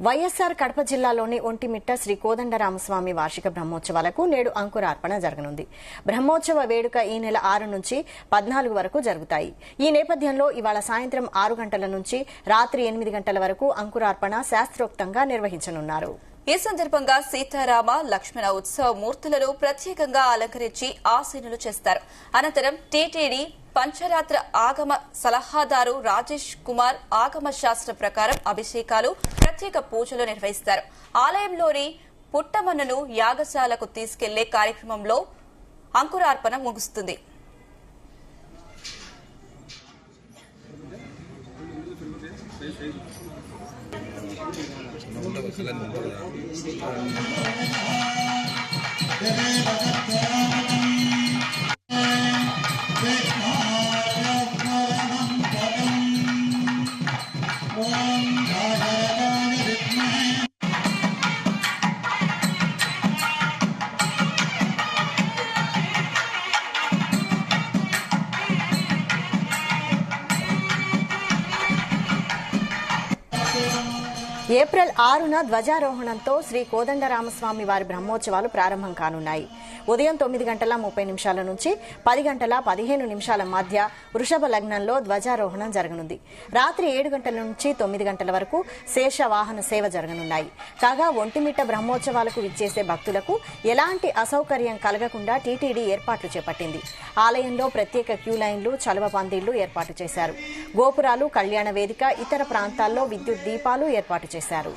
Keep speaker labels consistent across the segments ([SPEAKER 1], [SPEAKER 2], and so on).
[SPEAKER 1] వైఎస్ఆర్ కడప జిల్లాలోని ఒంటిమిట్ట శ్రీ కోదండరామస్వామి వార్షిక బ్రహ్మోత్సవాలకు నేడు అంకురార్పణ జరగనుంది. బ్రహ్మోత్సవ వేడుక ఈ నెల 6 నుంచి 14 వరకు జరుగుతాయి. ఈ నేపథ్యంలో ఇవాళ సాయంత్రం 6 గంటల నుంచి రాత్రి 8 గంటల వరకు అంకురార్పణ శాస్త్రోక్తంగా నిర్వహించనున్నారు.
[SPEAKER 2] ఈ సందర్భంగా సీతారామ లక్ష్మణ ఉత్సవ మూర్తులను ప్రత్యేకంగా అలంకరించి ఆసీనులు చేస్తారు. అనంతరం టీటీడీ పంచరాత్ర ఆగమ సలహాదారు రాజేష్ కుమార్ ఆగమ శాస్త్రం ప్రకారం అభిషేకాలు, ప్రత్యేక పూజలు నిర్వహిస్తారు. ఆలయంలోని పుట్టమన్నును యాగశాలకు తీసుకెళ్లే కార్యక్రమంలో అంకురార్పణ ముగుస్తుంది.
[SPEAKER 1] ఏప్రిల్ 6న ధ్వజారోహణంతో శ్రీ కోదండరామస్వామి వారి బ్రహ్మోత్సవాలు ప్రారంభం కానున్నాయి. ఉదయం 9:30 నుంచి 10:15 మధ్య వృషభ లగ్నంలో ధ్వజారోహణం జరగనుంది. రాత్రి 7 గంటల నుంచి 9 గంటల వరకు శేష వాహన సేవ జరగనున్నాయి. కాగా ఒంటిమిట్ట బ్రహ్మోత్సవాలకు విచ్చేసే భక్తులకు ఎలాంటి అసౌకర్యం కలగకుండా టీటీడీ ఏర్పాట్లు చేపట్టింది. ఆలయంలో ప్రత్యేక క్యూ లైన్లు, చలువ పందిళ్లు ఏర్పాటు చేశారు. గోపురాలు, కళ్యాణ వేదిక, ఇతర ప్రాంతాల్లో విద్యుత్ దీపాలు ఏర్పాటు చేశారు.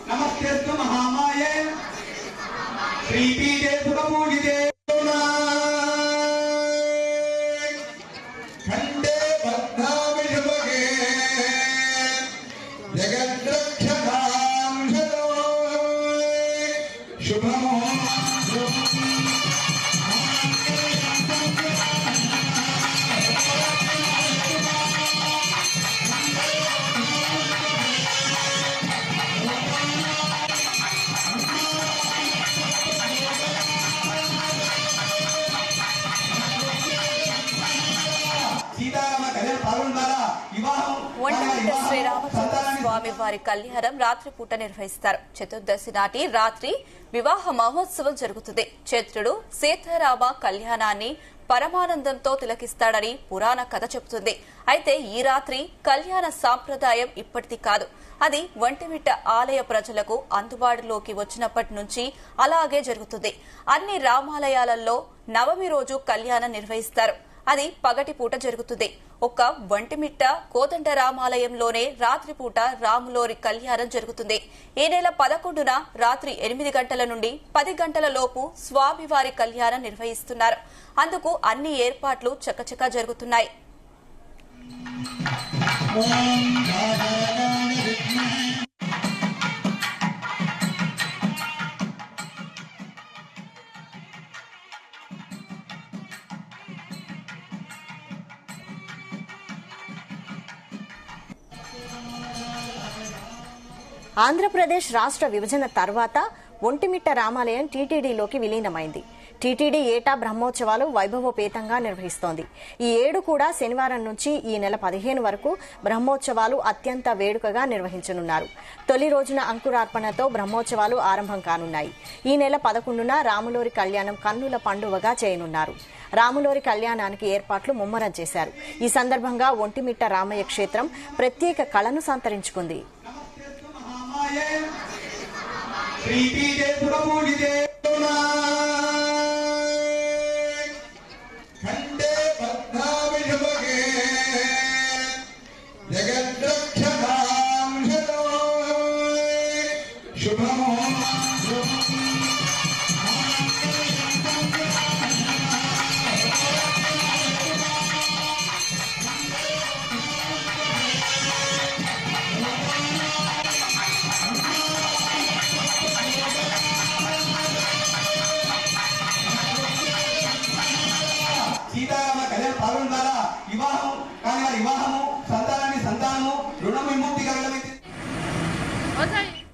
[SPEAKER 2] ఒంటిమిట్ట శ్రీరామచంద్ర స్వామి వారి కళ్యాణం రాత్రిపూట నిర్వహిస్తారు. చతుర్దశి నాటి రాత్రి వివాహ మహోత్సవం జరుగుతుంది. చైత్రుడు సీతారామ కళ్యాణాన్ని పరమానందంతో తిలకిస్తాడని పురాణ కథ చెబుతుంది. అయితే ఈ రాత్రి కళ్యాణ సాంప్రదాయం ఇప్పటిది కాదు. అది ఒంటిమిట్ట ఆలయ ప్రజలకు అందుబాటులోకి వచ్చినప్పటి నుంచి అలాగే జరుగుతుంది. అన్ని రామాలయాలలో నవమి రోజు కళ్యాణం నిర్వహిస్తారు. అది పగటిపూట జరుగుతుంది. ఒక్క ఒంటిమిట్ట కోదండరామాలయంలోనే రాత్రిపూట రాములోరి కళ్యాణం జరుగుతుంది. ఈ నెల 11న రాత్రి 8 గంటల నుండి 10 గంటల లోపు స్వామివారి కళ్యాణం నిర్వహిస్తున్నారు. అందుకు అన్ని ఏర్పాట్లు చకచకా జరుగుతున్నాయి.
[SPEAKER 1] ఆంధ్రప్రదేశ్ రాష్ట్ర విభజన తర్వాత ఒంటిమిట్ట రామాలయం టీటీడీలోకి విలీనమైంది. టీటీడీ ఏటా బ్రహ్మోత్సవాలు వైభవోపేతంగా నిర్వహిస్తోంది. ఈ ఏడు కూడా శనివారం నుంచి ఈ నెల 15 వరకు బ్రహ్మోత్సవాలు అత్యంత వేడుకగా నిర్వహించనున్నారు. తొలి రోజున అంకురార్పణతో బ్రహ్మోత్సవాలు ఆరంభం కానున్నాయి. ఈ నెల 11న రాములోరి కళ్యాణం కన్నుల పండువగా చేయనున్నారు. రాములోరి కళ్యాణానికి ఏర్పాట్లు ముమ్మరం చేశారు. ఈ సందర్భంగా ఒంటిమిట్ట రామయ్య క్షేత్రం ప్రత్యేక కళను సంతరించుకుంది.
[SPEAKER 3] సీతారామ కళ్యాణ పాల్గొన ద్వారా వివాహము, సంతానాన్ని సంతానము, రుణ విముక్తి కలగడం.